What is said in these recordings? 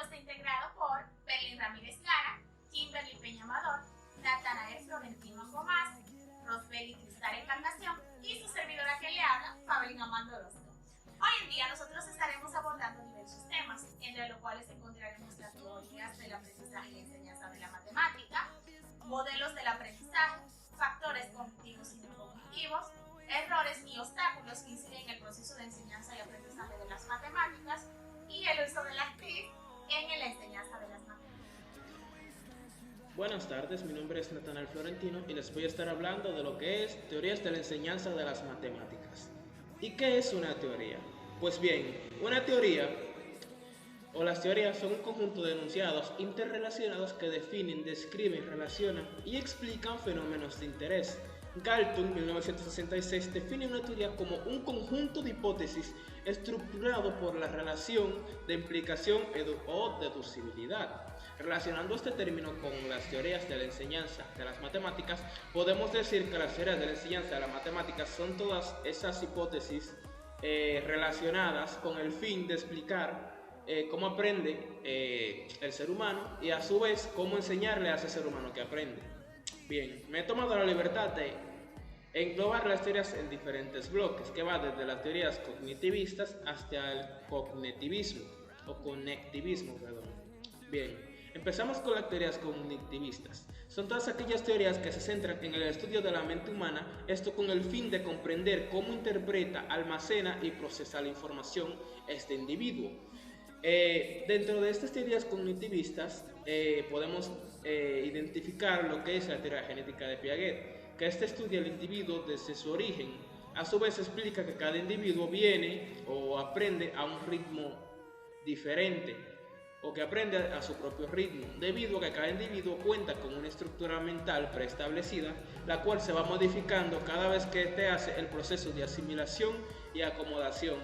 está integrado por Berlín Ramírez Lara, Kimberly Peña Amador, Natanael Florentino Gomás, Rosbeli Cristal Encarnación y su servidora que le habla, Fabelín Amando Orozco. Hoy en día nosotros estaremos abordando diversos temas, entre los cuales encontraremos las teorías del aprendizaje y enseñanza de la matemática, modelos del aprendizaje, factores cognitivos y no cognitivos, errores y obstáculos que inciden en el proceso de enseñanza y aprendizaje de las matemáticas y el uso de las TIC en la enseñanza de las matemáticas. Buenas tardes, mi nombre es Natanael Florentino y les voy a estar hablando de lo que es teorías de la enseñanza de las matemáticas. ¿Y qué es una teoría? Pues bien, una teoría o las teorías son un conjunto de enunciados interrelacionados que definen, describen, relacionan y explican fenómenos de interés. Galton, 1966, define una teoría como un conjunto de hipótesis estructurado por la relación de implicación o deducibilidad. Relacionando este término con las teorías de la enseñanza de las matemáticas, podemos decir que las teorías de la enseñanza de las matemáticas son todas esas hipótesis relacionadas con el fin de explicar cómo aprende el ser humano y a su vez cómo enseñarle a ese ser humano que aprende. Bien, me he tomado la libertad de englobar las teorías en diferentes bloques, que va desde las teorías cognitivistas hasta el cognitivismo o conectivismo, perdón. Bien, empezamos con las teorías cognitivistas. Son todas aquellas teorías que se centran en el estudio de la mente humana, esto con el fin de comprender cómo interpreta, almacena y procesa la información este individuo. Dentro de estas teorías cognitivistas podemos identificar lo que es la teoría genética de Piaget, que estudia al individuo desde su origen. A su vez explica que cada individuo viene o aprende a un ritmo diferente o que aprende a su propio ritmo, debido a que cada individuo cuenta con una estructura mental preestablecida, la cual se va modificando cada vez que éste hace el proceso de asimilación y acomodación.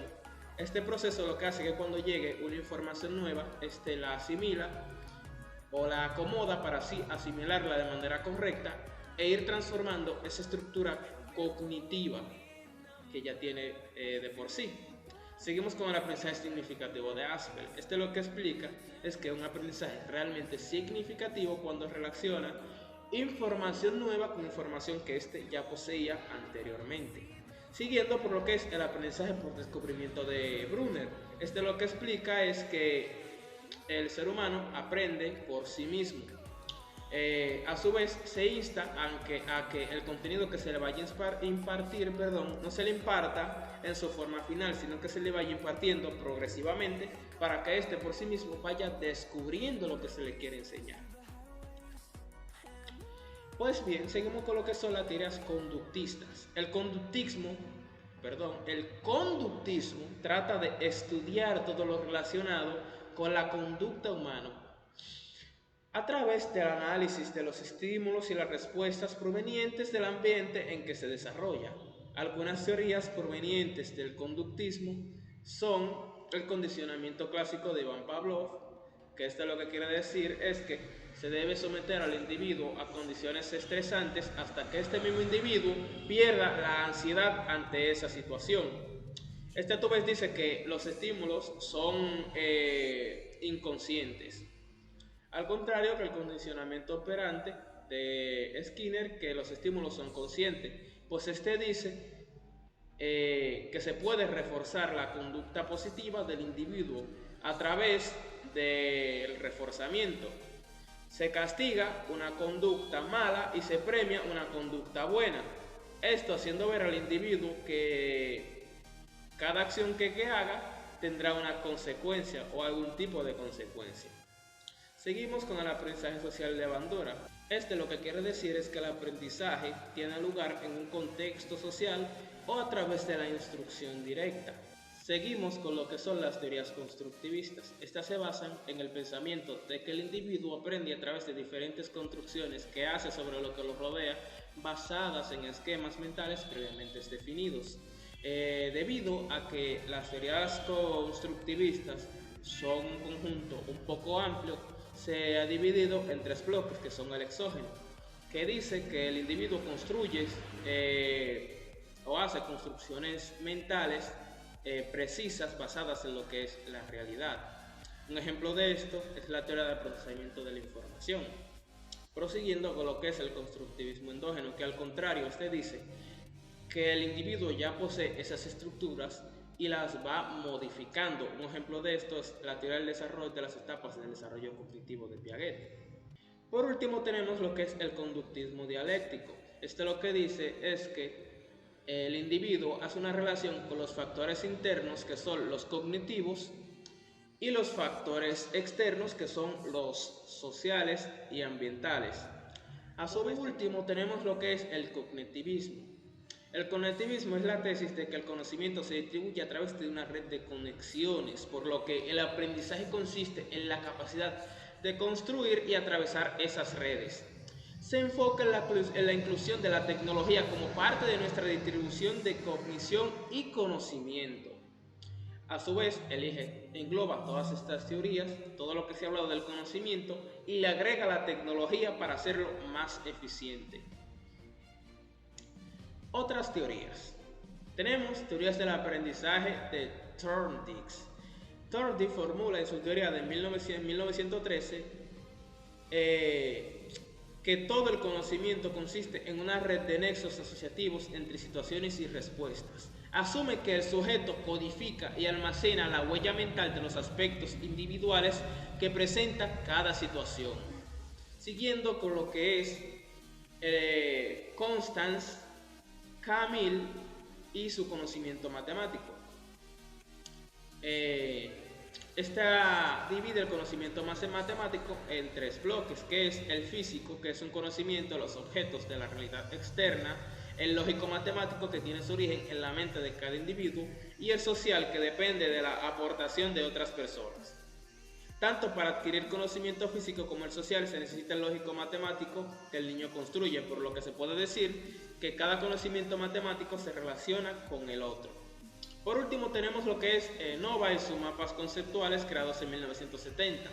Este proceso lo que hace es que cuando llegue una información nueva, la asimila o la acomoda para así asimilarla de manera correcta e ir transformando esa estructura cognitiva que ya tiene de por sí. Seguimos con el aprendizaje significativo de Aspel. Lo que explica es que un aprendizaje realmente significativo cuando relaciona información nueva con información que ya poseía anteriormente. Siguiendo por lo que es el aprendizaje por descubrimiento de Brunner. Lo que explica es que el ser humano aprende por sí mismo. A su vez se insta a que el contenido que se le vaya a impartir, no se le imparta en su forma final, sino que se le vaya impartiendo progresivamente para que éste por sí mismo vaya descubriendo lo que se le quiere enseñar. Pues bien, seguimos con lo que son las teorías conductistas. El conductismo trata de estudiar todo lo relacionado con la conducta humana a través del análisis de los estímulos y las respuestas provenientes del ambiente en que se desarrolla. Algunas teorías provenientes del conductismo son el condicionamiento clásico de Ivan Pavlov, que lo que quiere decir es que se debe someter al individuo a condiciones estresantes hasta que este mismo individuo pierda la ansiedad ante esa situación. A tu vez dice que los estímulos son inconscientes. Al contrario que el condicionamiento operante de Skinner, que los estímulos son conscientes, pues dice que se puede reforzar la conducta positiva del individuo a través del reforzamiento. Se castiga una conducta mala y se premia una conducta buena. Esto haciendo ver al individuo que cada acción que haga tendrá una consecuencia o algún tipo de consecuencia. Seguimos con el aprendizaje social de Bandura. Lo que quiere decir es que el aprendizaje tiene lugar en un contexto social o a través de la instrucción directa. Seguimos con lo que son las teorías constructivistas. Estas se basan en el pensamiento de que el individuo aprende a través de diferentes construcciones que hace sobre lo que lo rodea, basadas en esquemas mentales previamente definidos. Debido a que las teorías constructivistas son un conjunto un poco amplio, se ha dividido en tres bloques, que son el exógeno, que dice que el individuo construye o hace construcciones mentales precisas basadas en lo que es la realidad. Un ejemplo de esto es la teoría del procesamiento de la información. Prosiguiendo con lo que es el constructivismo endógeno, que al contrario, este dice que el individuo ya posee esas estructuras y las va modificando. Un ejemplo de esto es la teoría del desarrollo de las etapas del desarrollo cognitivo de Piaget. Por último tenemos lo que es el conductismo dialéctico. Este lo que dice es que el individuo hace una relación con los factores internos, que son los cognitivos, y los factores externos, que son los sociales y ambientales. A su último tenemos lo que es el cognitivismo. El cognitivismo es la tesis de que el conocimiento se distribuye a través de una red de conexiones, por lo que el aprendizaje consiste en la capacidad de construir y atravesar esas redes. Se enfoca en la inclusión de la tecnología como parte de nuestra distribución de cognición y conocimiento. A su vez, engloba todas estas teorías, todo lo que se ha hablado del conocimiento, y le agrega la tecnología para hacerlo más eficiente. Otras teorías. Tenemos teorías del aprendizaje de Thorndike. Thorndike formula en su teoría de 1913 que todo el conocimiento consiste en una red de nexos asociativos entre situaciones y respuestas. Asume que el sujeto codifica y almacena la huella mental de los aspectos individuales que presenta cada situación. Siguiendo con lo que es Constance Camille y su conocimiento matemático. Esta divide el conocimiento matemático en tres bloques, que es el físico, que es un conocimiento de los objetos de la realidad externa; el lógico matemático, que tiene su origen en la mente de cada individuo; y el social, que depende de la aportación de otras personas. Tanto para adquirir conocimiento físico como el social se necesita el lógico matemático que el niño construye, por lo que se puede decir que cada conocimiento matemático se relaciona con el otro. Por último tenemos lo que es Nova y sus mapas conceptuales, creados en 1970.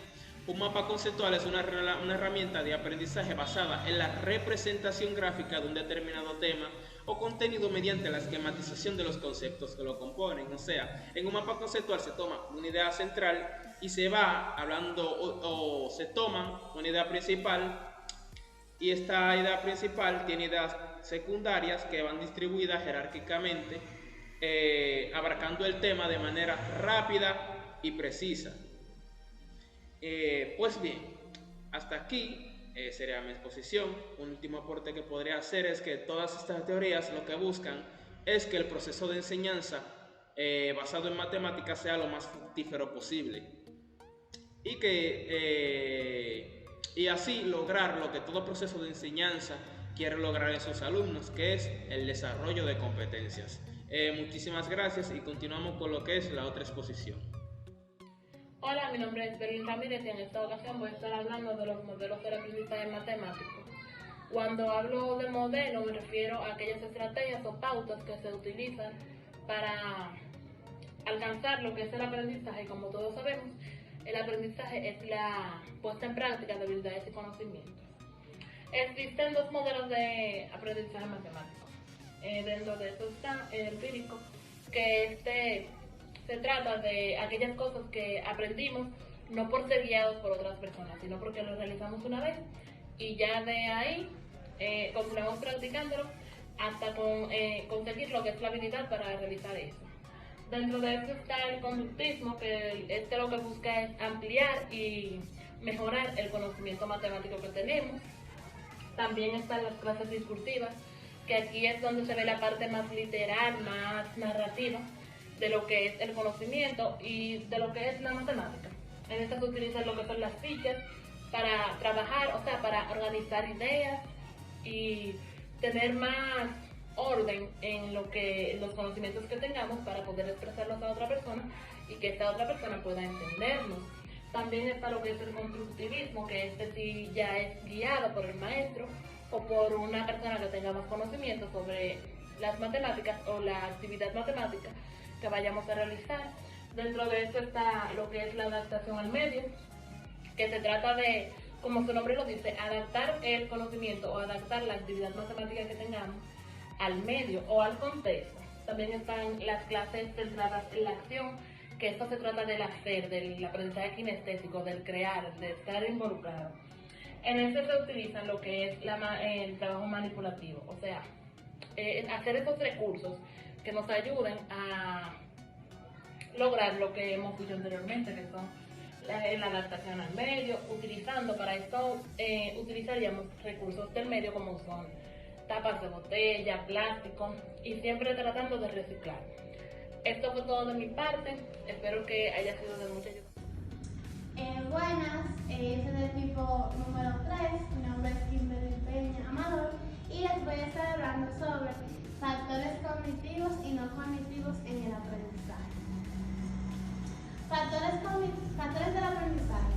Un mapa conceptual es una herramienta de aprendizaje basada en la representación gráfica de un determinado tema o contenido mediante la esquematización de los conceptos que lo componen. O sea, en un mapa conceptual se toma una idea central y se va hablando o se toma una idea principal, y esta idea principal tiene ideas secundarias que van distribuidas jerárquicamente, abarcando el tema de manera rápida y precisa. Pues bien, hasta aquí sería mi exposición. Un último aporte que podría hacer es que todas estas teorías lo que buscan es que el proceso de enseñanza basado en matemáticas sea lo más fructífero posible, y así lograr lo que todo proceso de enseñanza quiere lograr en sus alumnos, que es el desarrollo de competencias. Muchísimas gracias y continuamos con lo que es la otra exposición. Hola, mi nombre es Berlín Ramírez y en esta ocasión voy a estar hablando de los modelos del aprendizaje matemático. Cuando hablo de modelo me refiero a aquellas estrategias o pautas que se utilizan para alcanzar lo que es el aprendizaje. Como todos sabemos, el aprendizaje es la puesta en práctica de habilidades y conocimientos. Existen dos modelos de aprendizaje matemático. Dentro de eso está el empírico, que se trata de aquellas cosas que aprendimos no por ser guiados por otras personas, sino porque lo realizamos una vez y ya de ahí continuamos practicándolo hasta conseguir lo que es la habilidad para realizar eso. Dentro de eso está el conductismo, que lo que busca es ampliar y mejorar el conocimiento matemático que tenemos. También están las clases discursivas, que aquí es donde se ve la parte más literal, más narrativa de lo que es el conocimiento y de lo que es la matemática. En esta se utilizan lo que son las fichas para trabajar, o sea, para organizar ideas y tener más orden en los conocimientos que tengamos para poder expresarlos a otra persona y que esta otra persona pueda entendernos. También está lo que es el constructivismo, que sí ya es guiado por el maestro o por una persona que tenga más conocimiento sobre las matemáticas o la actividad matemática que vayamos a realizar. Dentro de esto está lo que es la adaptación al medio, que se trata de, como su nombre lo dice, adaptar el conocimiento o adaptar la actividad matemática que tengamos al medio o al contexto. También están las clases centradas en la acción, que esto se trata del hacer, del aprendizaje kinestésico, del crear, de estar involucrado. En este se utiliza lo que es el trabajo manipulativo, o sea, hacer esos recursos que nos ayuden a lograr lo que hemos dicho anteriormente, que son la adaptación al medio. Utilizando para esto, utilizaríamos recursos del medio como son tapas de botella, plástico, y siempre tratando de reciclar. Esto fue todo de mi parte, espero que haya sido de mucha ayuda. Buenas, soy del equipo número 3, mi nombre es Kimberly Peña Amador y les voy a estar hablando sobre factores cognitivos y no cognitivos en el aprendizaje. Factores del aprendizaje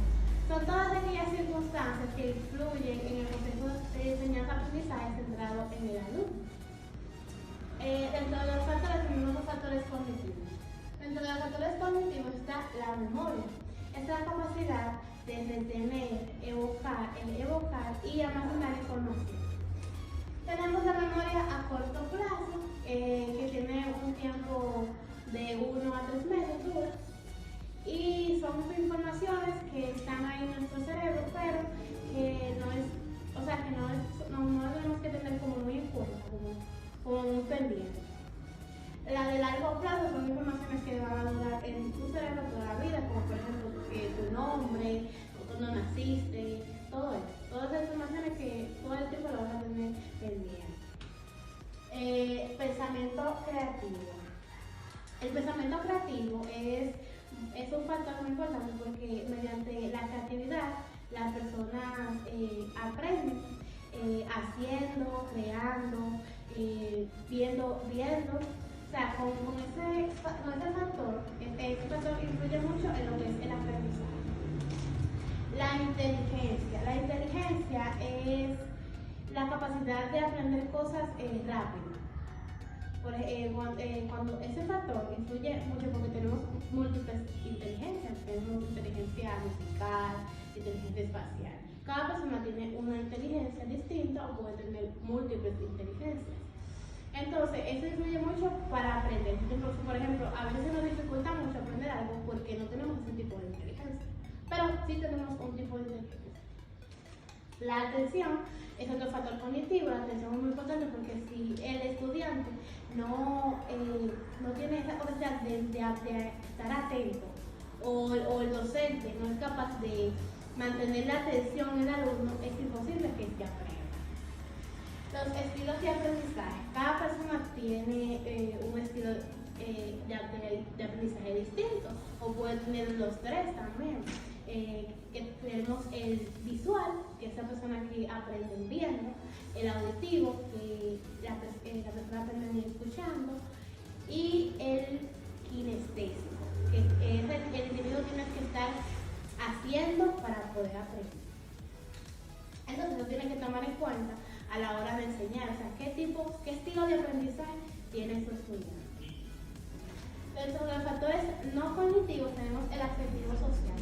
son todas aquellas circunstancias que influyen en el proceso de enseñanza-aprendizaje centrado en el alumno. Dentro de los factores tenemos los factores cognitivos. Dentro de los factores cognitivos está la memoria. Es la capacidad de retener, evocar y almacenar información. Tenemos la memoria a corto plazo, que tiene un tiempo de 1 a 3 meses dura, y son informaciones que están ahí en nuestro cerebro, pero que no tenemos que tener como muy en cuenta, como muy pendiente. La de largo plazo son informaciones que van a durar en tu cerebro toda la vida, como por ejemplo tu nombre, cuando naciste, todo eso. Todas esas informaciones que todo el tiempo lo vas a tener pendiente. Pensamiento creativo. El pensamiento creativo es un factor muy importante porque mediante la creatividad las personas aprenden haciendo, creando, viendo. O sea, con ese factor, este factor influye mucho en lo que es el aprendizaje. La inteligencia. La inteligencia es la capacidad de aprender cosas rápido. Cuando ese factor influye mucho porque tenemos múltiples inteligencias, tenemos inteligencia musical, inteligencia espacial. Cada persona tiene una inteligencia distinta o puede tener múltiples inteligencias. Entonces, eso influye mucho para aprender. Por ejemplo, a veces se nos dificulta mucho aprender algo porque no tenemos ese tipo de inteligencia, pero sí tenemos un tipo de inteligencia. La atención es otro factor cognitivo. La atención es muy importante porque si el estudiante no tiene esa capacidad de estar atento o el docente no es capaz de mantener la atención en el alumno, es imposible que se aprenda. Los estilos de aprendizaje. Cada persona tiene un estilo de aprendizaje distinto, o puede tener los tres también. Tenemos el visual, que es la persona que aprende viendo, el auditivo, que la persona aprende escuchando, y el kinestésico, que es el individuo tiene que estar haciendo para poder aprender. Entonces, lo tiene que tomar en cuenta a la hora de enseñar, o sea, qué estilo de aprendizaje tiene su estudiante. Dentro de los factores no cognitivos tenemos el afectivo social.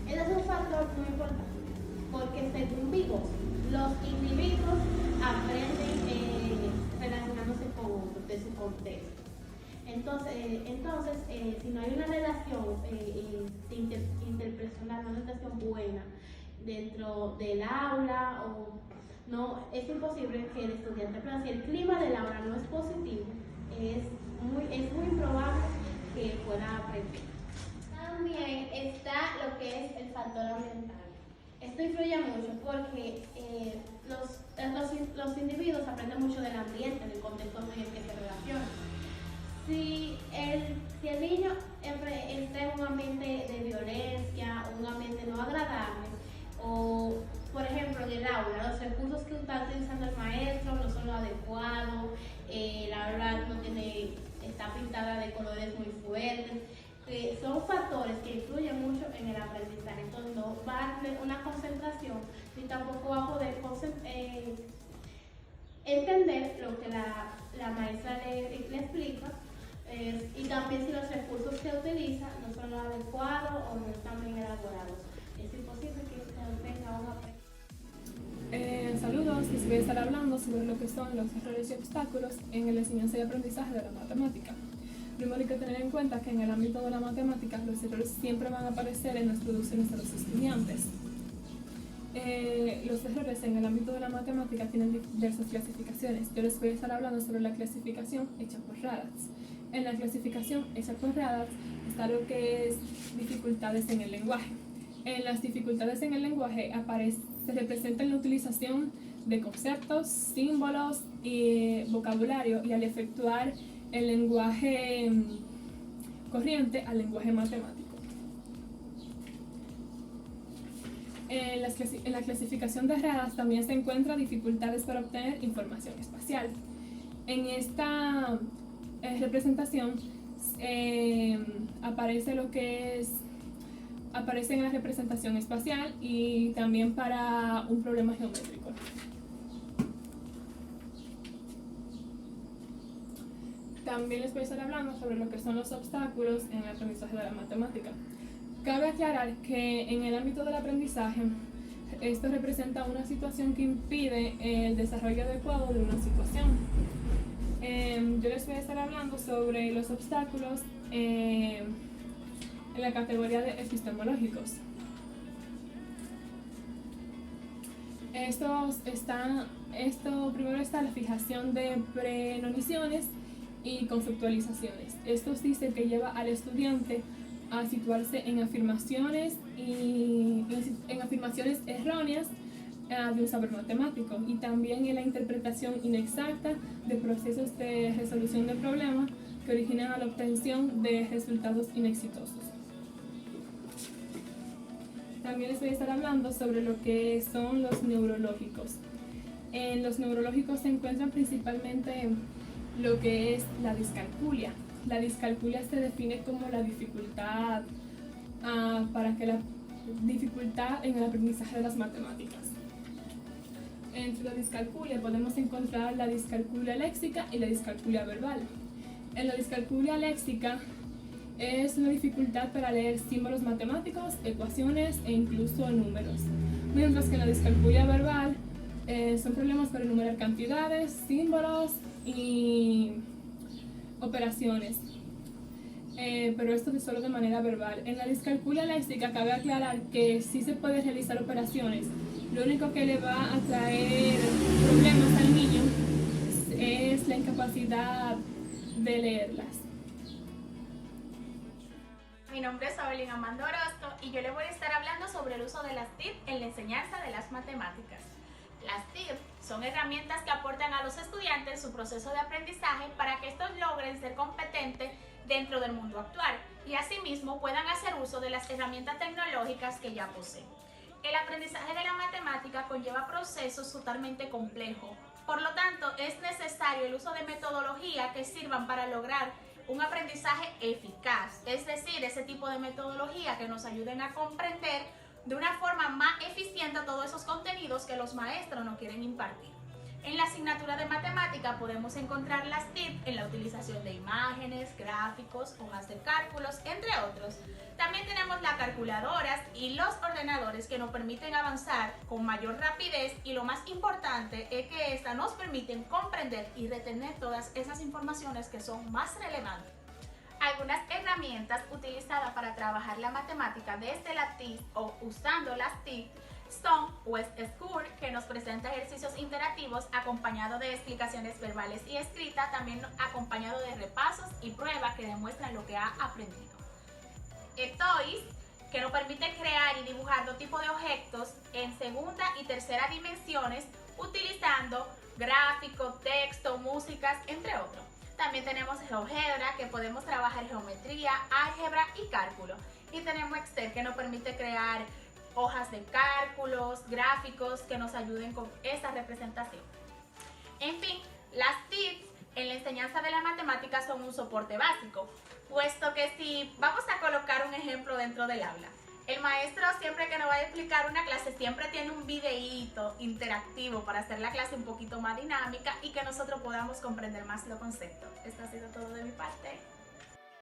Ese es un factor muy importante, porque según Vygotsky, los individuos aprenden relacionándose con otros, de su contexto. Entonces, si no hay una relación interpersonal, una relación buena dentro del aula, no, es imposible que el estudiante aprenda. Si el clima del aula no es positivo, es muy improbable que pueda aprender. También está lo que es el factor ambiental. Esto influye mucho porque los individuos aprenden mucho del ambiente, del contexto en el que se relacionan. Si el niño está en un ambiente de violencia, un ambiente no agradable, o por ejemplo en el aula, los recursos que está utilizando el maestro no son lo adecuado, la aula está pintada de colores muy fuertes, son factores que influyen mucho en el aprendizaje. Entonces no va a tener una concentración ni tampoco va a poder entender lo que la maestra le explica, y también si los recursos que utiliza no son los adecuados o no están bien elaborados. Es imposible que se obtenga un aprendizaje. Saludos, les voy a estar hablando sobre lo que son los errores y obstáculos en la enseñanza y aprendizaje de la matemática. Primero hay que tener en cuenta que en el ámbito de la matemática los errores siempre van a aparecer en las producciones de los estudiantes. Los errores en el ámbito de la matemática tienen diversas clasificaciones. Yo les voy a estar hablando sobre la clasificación hecha por Raddatz. En la clasificación hecha por Raddatz está lo que es dificultades en el lenguaje. En las dificultades en el lenguaje se representa la utilización de conceptos, símbolos y vocabulario, y al efectuar el lenguaje corriente al lenguaje matemático. En la clasificación de Raddatz también se encuentra dificultades para obtener información espacial. En esta representación aparece en la representación espacial y también para un problema geométrico. También les voy a estar hablando sobre lo que son los obstáculos en el aprendizaje de la matemática. Cabe aclarar que en el ámbito del aprendizaje, esto representa una situación que impide el desarrollo adecuado de una situación. Yo les voy a estar hablando sobre los obstáculos en la categoría de epistemológicos. Primero está la fijación de prenoniciones y conceptualizaciones. Esto dice que lleva al estudiante a situarse en afirmaciones erróneas de un saber matemático, y también en la interpretación inexacta de procesos de resolución de problemas que originan a la obtención de resultados inexitosos. También les voy a estar hablando sobre lo que son los neurológicos. En los neurológicos se encuentran principalmente lo que es la discalculia. La discalculia se define como la dificultad dificultad en el aprendizaje de las matemáticas. Entre la discalculia podemos encontrar la discalculia léxica y la discalculia verbal. En la discalculia léxica es una dificultad para leer símbolos matemáticos, ecuaciones e incluso números. Mientras que en la discalculia verbal son problemas para enumerar cantidades, símbolos y operaciones. Pero esto es solo de manera verbal. En la discalculia léxica cabe aclarar que sí se puede realizar operaciones. Lo único que le va a traer problemas al niño es la incapacidad de leerlas. Mi nombre es Abelín Amando Orozco y yo le voy a estar hablando sobre el uso de las TIC en la enseñanza de las matemáticas. Las TIC son herramientas que aportan a los estudiantes su proceso de aprendizaje para que estos logren ser competentes dentro del mundo actual y asimismo puedan hacer uso de las herramientas tecnológicas que ya poseen. El aprendizaje de la matemática conlleva procesos totalmente complejos, por lo tanto es necesario el uso de metodologías que sirvan para lograr un aprendizaje eficaz, es decir, ese tipo de metodología que nos ayuden a comprender de una forma más eficiente todos esos contenidos que los maestros nos quieren impartir. En la asignatura de matemática podemos encontrar las TIC en la utilización de imágenes, gráficos, hojas de cálculos, entre otros. También tenemos las calculadoras y los ordenadores que nos permiten avanzar con mayor rapidez, y lo más importante es que estas nos permiten comprender y retener todas esas informaciones que son más relevantes. Algunas herramientas utilizadas para trabajar la matemática desde la TIC o usando las TIC son West School, que nos presenta ejercicios interactivos acompañados de explicaciones verbales y escritas, también acompañado de repasos y pruebas que demuestran lo que ha aprendido. Toys, que nos permite crear y dibujar dos tipos de objetos en segunda y tercera dimensiones utilizando gráficos, texto, músicas, entre otros. También tenemos GeoGebra, que podemos trabajar geometría, álgebra y cálculo. Y tenemos Excel, que nos permite crear hojas de cálculos, gráficos que nos ayuden con esa representación. En fin, las TIC en la enseñanza de la matemática son un soporte básico, puesto que si vamos a colocar un ejemplo dentro del aula, el maestro siempre que nos va a explicar una clase siempre tiene un videíto interactivo para hacer la clase un poquito más dinámica y que nosotros podamos comprender más los conceptos. Esto ha sido todo de mi parte.